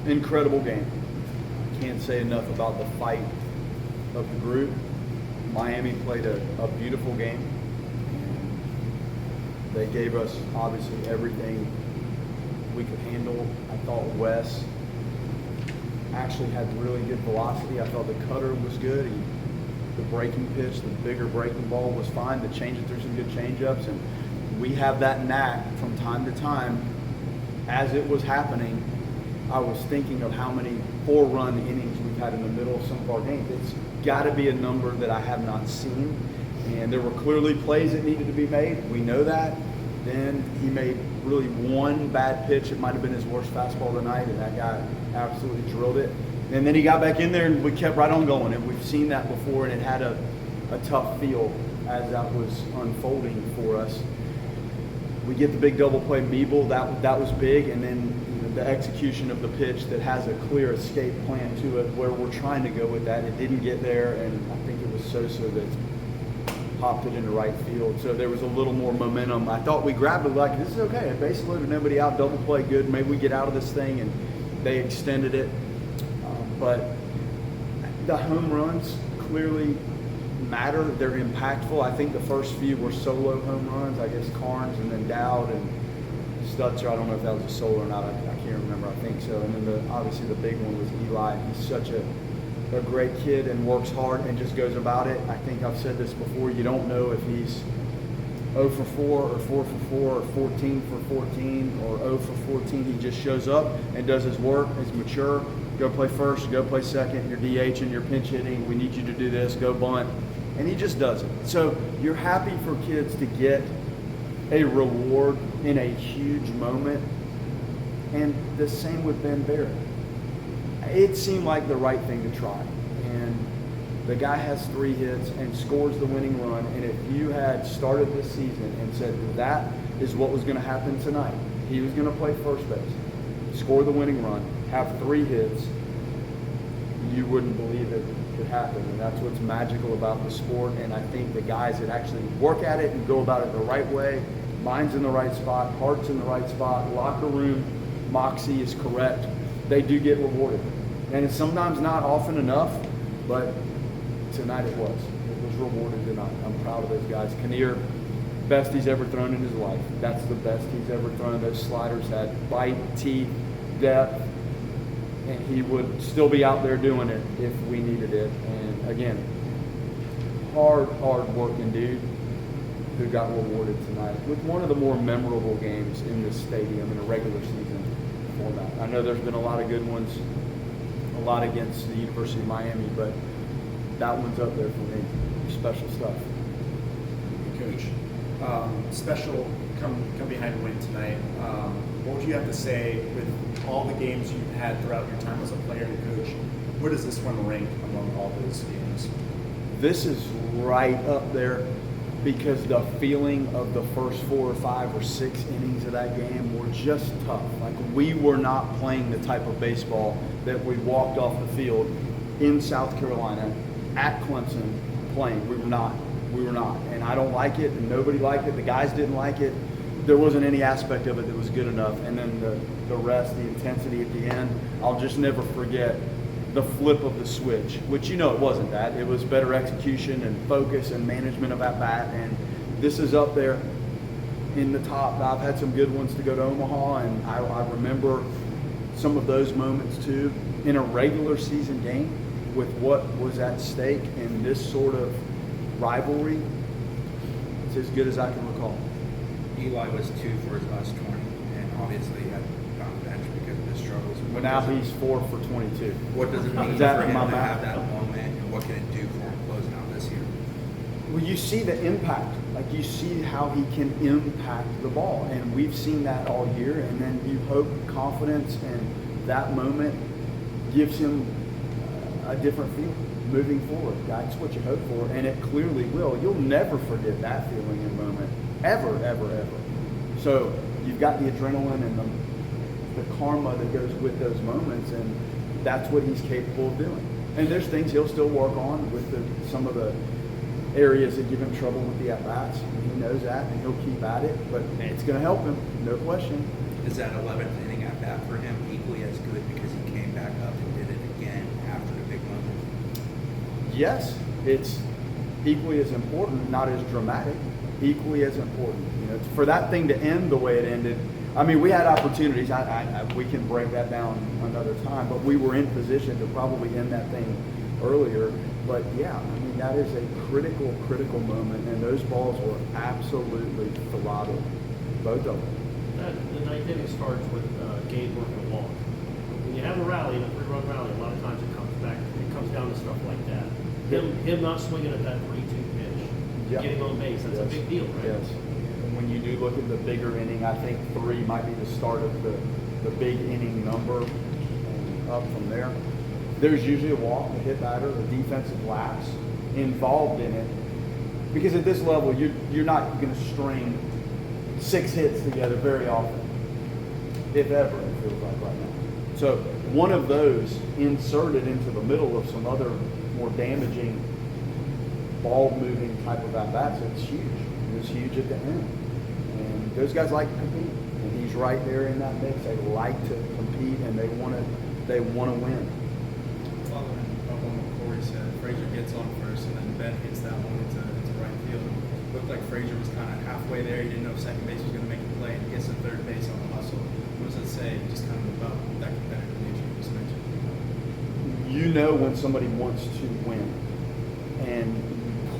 Incredible game. Can't say enough about the fight of the group. Miami played a beautiful game. They gave us obviously everything we could handle. I thought Wes actually had really good velocity. I thought the cutter was good. The breaking pitch, the bigger breaking ball was fine. The change it through some good change-ups, and we have that knack from time to time. As it was happening, I was thinking of how many 4-run innings we've had in the middle of some of our games. It's got to be a number that I have not seen, and there were clearly plays that needed to be made. We know that. Then he made really one bad pitch. It might have been his worst fastball of the night, and that guy absolutely drilled it. And then he got back in there, and we kept right on going. And we've seen that before, and it had a tough feel as that was unfolding for us. We get the big double play, Meeble. That was big, and then the execution of the pitch that has a clear escape plan to it, where we're trying to go with that. It didn't get there, and I think it was Sosa that popped it into right field. So there was a little more momentum. I thought we grabbed it like, this is okay. Base loaded, nobody out, double play, good. Maybe we get out of this thing, and they extended it. But the home runs clearly matter. They're impactful. I think the first few were solo home runs. I guess Carnes and then Dowd and Stutzer. I don't know if that was a solo or not. I can't remember. I think so. And then obviously the big one was Eli. He's such a great kid and works hard and just goes about it. I think I've said this before. You don't know if he's 0 for 4 or 4 for 4 or 14 for 14 or 0 for 14. He just shows up and does his work. He's mature. Go play first, go play second, you're DH and you're pinch hitting, we need you to do this, go bunt. And he just does it. So you're happy for kids to get a reward in a huge moment. And the same with Ben Barrett. It seemed like the right thing to try. And the guy has 3 hits and scores the winning run. And if you had started this season and said that is what was going to happen tonight, he was going to play first base, score the winning run, have 3 hits, you wouldn't believe it could happen. And that's what's magical about the sport. And I think the guys that actually work at it and go about it the right way, mind's in the right spot, heart's in the right spot, locker room moxie is correct, they do get rewarded. And it's sometimes not often enough, but tonight it was. It was rewarded tonight. I'm proud of those guys. Kinnear, best he's ever thrown in his life. That's the best he's ever thrown. Those sliders had bite, teeth, depth, and he would still be out there doing it if we needed it. And again, hard working dude who got rewarded tonight with one of the more memorable games in this stadium in a regular season format. I know there's been a lot of good ones, a lot against the University of Miami, but that one's up there for me. Special stuff. Coach, special come behind the win tonight. What would you have to say with all the games you've had throughout your time as a player and coach? Where does this one rank among all those games? This is right up there because the feeling of the first 4 or 5 or 6 innings of that game were just tough. Like, we were not playing the type of baseball that we walked off the field in South Carolina at Clemson playing. We were not. And I don't like it, and nobody liked it. The guys didn't like it. There wasn't any aspect of it that was good enough. And then the rest, the intensity at the end, I'll just never forget the flip of the switch, which it wasn't that. It was better execution and focus and management of at bat. And this is up there in the top. I've had some good ones to go to Omaha, and I remember some of those moments too in a regular season game with what was at stake in this sort of rivalry. It's as good as I can recall. Eli was 2 for his last 20, and obviously had gone bench because of his struggles. But now he's 4 for 22. What does it mean Is that for him my to math? have that moment, and what can it do for him closing out this year? Well, you see the impact. Like, you see how he can impact the ball, and we've seen that all year. And then you hope confidence and that moment gives him a different feel moving forward. That's what you hope for, and it clearly will. You'll never forget that feeling and moment, ever, ever, ever. So you've got the adrenaline and the karma that goes with those moments, and that's what he's capable of doing. And there's things he'll still work on with some of the areas that give him trouble with the at-bats. He knows that, and he'll keep at it, but it's going to help him, no question. Is that 11th inning at bat for him equally as good because he yes, it's equally as important, not as dramatic, equally as important. For that thing to end the way it ended, I mean, we had opportunities. We can break that down another time, but we were in position to probably end that thing earlier. But yeah, I mean, that is a critical moment, and those balls were absolutely throttled, both of them. The ninth inning starts with Gabe working a walk. When you have a rally, a 3-run rally, a lot of times it comes down to stuff like that. Him not swinging at that 3-2 pitch, getting on base, that's a big deal, right? Yes. And when you do look at the bigger inning, I think 3 might be the start of the big inning number, and up from there. There's usually a walk, a hit batter, a defensive lapse involved in it, because at this level, you're not going to string 6 hits together very often, if ever, it feels like right now. So one of those inserted into the middle of some other more damaging ball-moving type of at-bats, it's huge. It was huge at the end. And those guys like to compete. And he's right there in that mix. They like to compete, and they want to win. Following up on what Corey said, Frazier gets on first, and then Ben hits that one into right field. It looked like Frazier was kind of halfway there. He didn't know if second base was going to make a play, and he gets to third base on the hustle. What does it say just kind of about that competitive nature you just mentioned? You know when somebody wants to win and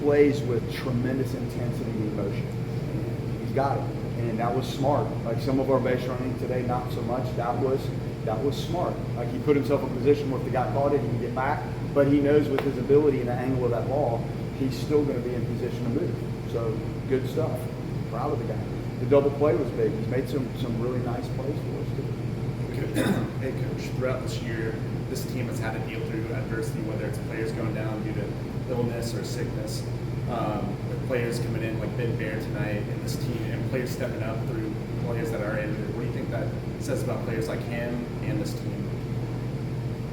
plays with tremendous intensity and emotion. And he's got it. And that was smart. Like some of our base running today, not so much. That was smart. Like he put himself in a position where if the guy caught it, he can get back. But he knows with his ability and the angle of that ball, he's still going to be in position to move. So good stuff. Proud of the guy. The double play was big. He's made some really nice plays for us too. Hey, Coach, throughout this year, this team has had to deal through adversity, whether it's players going down due to illness or sickness, with players coming in like Ben Bear tonight, and this team, and players stepping up through players that are injured. What do you think that says about players like him and this team?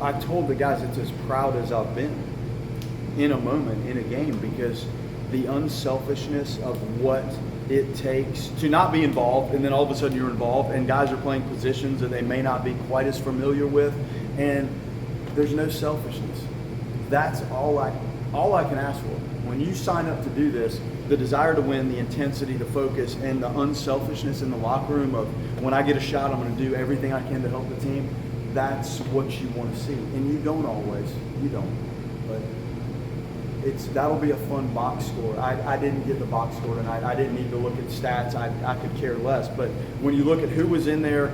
I told the guys it's as proud as I've been in a moment, in a game, because the unselfishness of what it takes to not be involved, and then all of a sudden you're involved, and guys are playing positions that they may not be quite as familiar with, and there's no selfishness. That's all I can ask for. When you sign up to do this, the desire to win, the intensity, the focus, and the unselfishness in the locker room of when I get a shot, I'm going to do everything I can to help the team. That's what you want to see. And you don't always. You don't. But that'll be a fun box score. I didn't get the box score tonight. I didn't need to look at stats. I could care less. But when you look at who was in there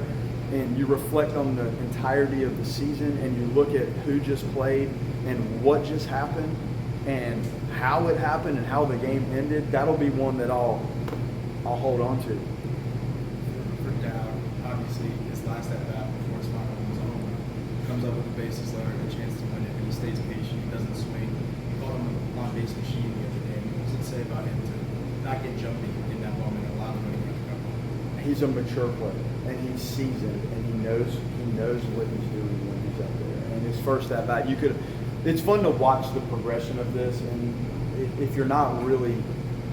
and you reflect on the entirety of the season and you look at who just played and what just happened and how it happened and how the game ended, that'll be one that I'll hold on to. For Dowd, obviously his last at bat before his final was on, comes up with the bases loaded and a chance to win it, and he stays patient. He doesn't swing. He called him an on-base machine the other day. What does it say about him to not get jumpy in that moment and allow him to get the couple? He's a mature player, and he's seasoned, and he knows what he's doing when he's up there. And his first at bat, it's fun to watch the progression of this, and if you're not really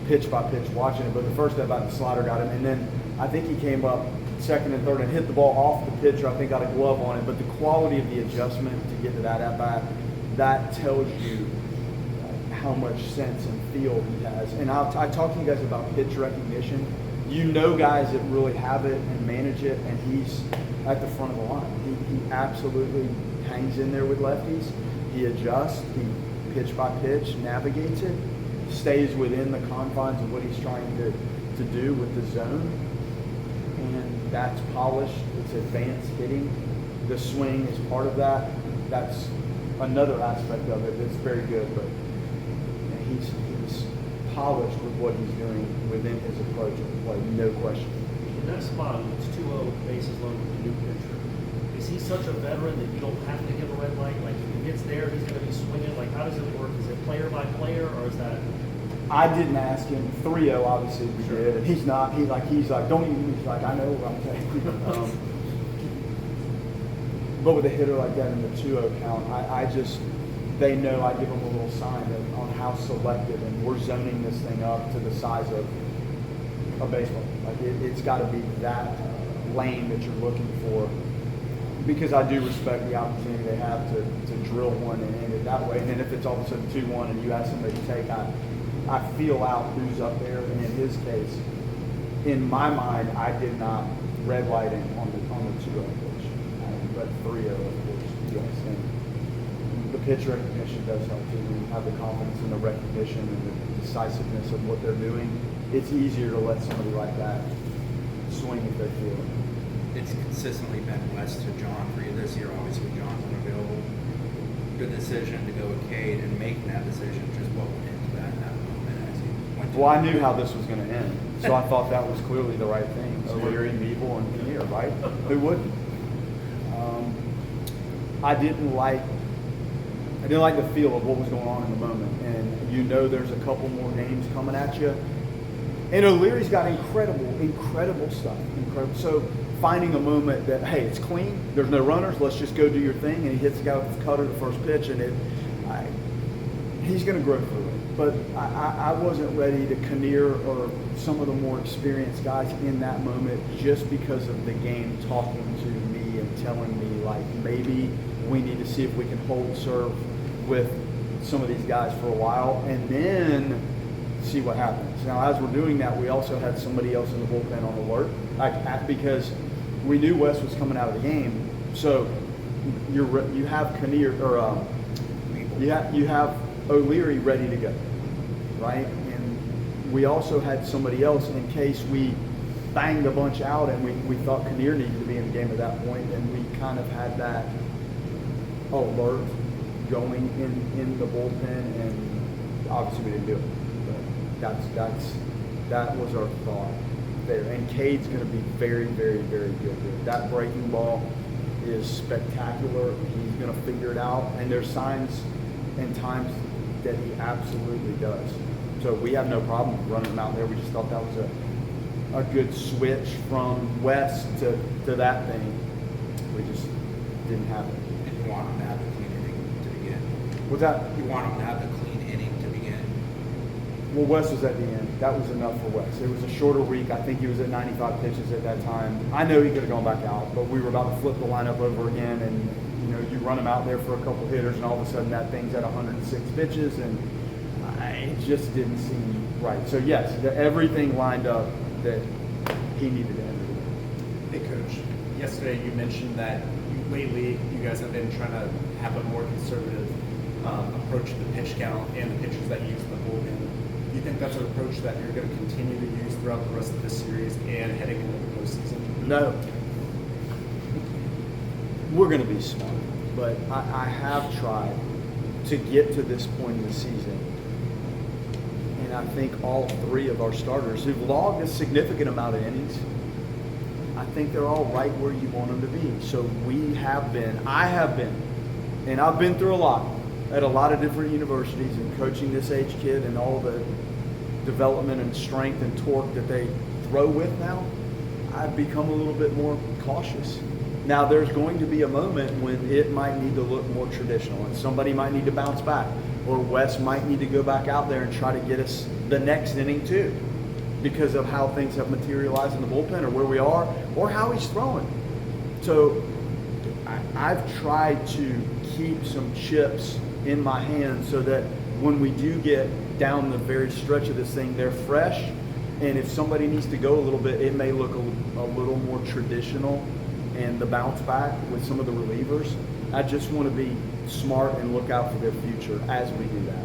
pitch by pitch watching it, but the first at bat, the slider got him, and then I think he came up second and third and hit the ball off the pitcher. I think got a glove on it, but the quality of the adjustment to get to that at bat, that tells you how much sense and feel he has. And I talk to you guys about pitch recognition. You know guys that really have it and manage it, and he's at the front of the line. He absolutely hangs in there with lefties. He adjusts, he pitch by pitch, navigates it, stays within the confines of what he's trying to do with the zone. And that's polished, it's advanced hitting. The swing is part of that. That's another aspect of it that's very good, but he's polished with what he's doing within his approach of the play, no question. In that spot, it's 2-0 bases loaded with the new pitcher. Is he such a veteran that you don't have to give a red light? Like if he gets there, he's going to be swinging. Like how does it work? Is it player by player, or is that? I didn't ask him. 3-0 obviously we did, and he's like don't even. He's like I know what I'm saying. But with a hitter like that in the 2-0 count, they know I give them a little sign on how selective, and we're zoning this thing up to the size of a baseball. Like it's got to be that lane that you're looking for. because I do respect the opportunity they have to drill one and end it that way. And then if it's all of a sudden 2-1 and you ask somebody to take, I feel out who's up there. And in his case, in my mind, I did not red light him on the 2-0 pitch, but 3-0 of course, yes. And the pitch recognition does help too. When you have the confidence and the recognition and the decisiveness of what they're doing, it's easier to let somebody like that swing if they feel it. It's consistently been West to John for you this year. Obviously, John's unavailable. The decision to go with Cade and making that decision, just what went into that in that moment as he went to Well, I knew how this was going to end, so I thought that was clearly the right thing. O'Leary, Beeble, and Kinnear, right? Who wouldn't? I didn't like the feel of what was going on in the moment, and you know there's a couple more games coming at you. And O'Leary's got incredible stuff. Incredible. So finding a moment that, hey, it's clean, there's no runners, let's just go do your thing, and he hits the guy with his cutter the first pitch, and he's going to grow through it. But I wasn't ready to Kinnear or some of the more experienced guys in that moment just because of the game talking to me and telling me, like, maybe we need to see if we can hold serve with some of these guys for a while and then see what happens. Now, as we're doing that, we also had somebody else in the bullpen on alert, because we knew Wes was coming out of the game. So you have Kinnear or you have O'Leary ready to go, right? And we also had somebody else in case we banged a bunch out and we thought Kinnear needed to be in the game at that point, and we kind of had that alert going in the bullpen, and obviously we didn't do it. That was our thought there. And Cade's going to be very, very, very good here. That breaking ball is spectacular. He's going to figure it out. And there's signs and times that he absolutely does. So we have no problem running him out there. We just thought that was a good switch from West to that thing. We just didn't have it. And you want him to have the clean inning to begin. What's that? You want him to have the clean inning to begin. Well, Wes was at the end. That was enough for Wes. It was a shorter week. I think he was at 95 pitches at that time. I know he could have gone back out, but we were about to flip the lineup over again, and you run him out there for a couple hitters, and all of a sudden that thing's at 106 pitches, and it just didn't seem right. So yes, everything lined up that he needed to enter the game. Hey, Coach. Yesterday you mentioned that lately you guys have been trying to have a more conservative approach to the pitch count and the pitchers that you use in the bullpen. Do you think that's an approach that you're going to continue to use throughout the rest of this series and heading into the postseason? No. We're going to be smart, but I have tried to get to this point in the season, and I think all three of our starters who've logged a significant amount of innings, I think they're all right where you want them to be. So I have been, and I've been through a lot at a lot of different universities and coaching this age kid and all the development and strength and torque that they throw with now. I've become a little bit more cautious. Now there's going to be a moment when it might need to look more traditional and somebody might need to bounce back, or Wes might need to go back out there and try to get us the next inning too, because of how things have materialized in the bullpen or where we are or how he's throwing. So I've tried to keep some chips in my hand so that when we do get down the very stretch of this thing, they're fresh. And if somebody needs to go a little bit, it may look a little more traditional and the bounce back with some of the relievers. I just want to be smart and look out for their future as we do that.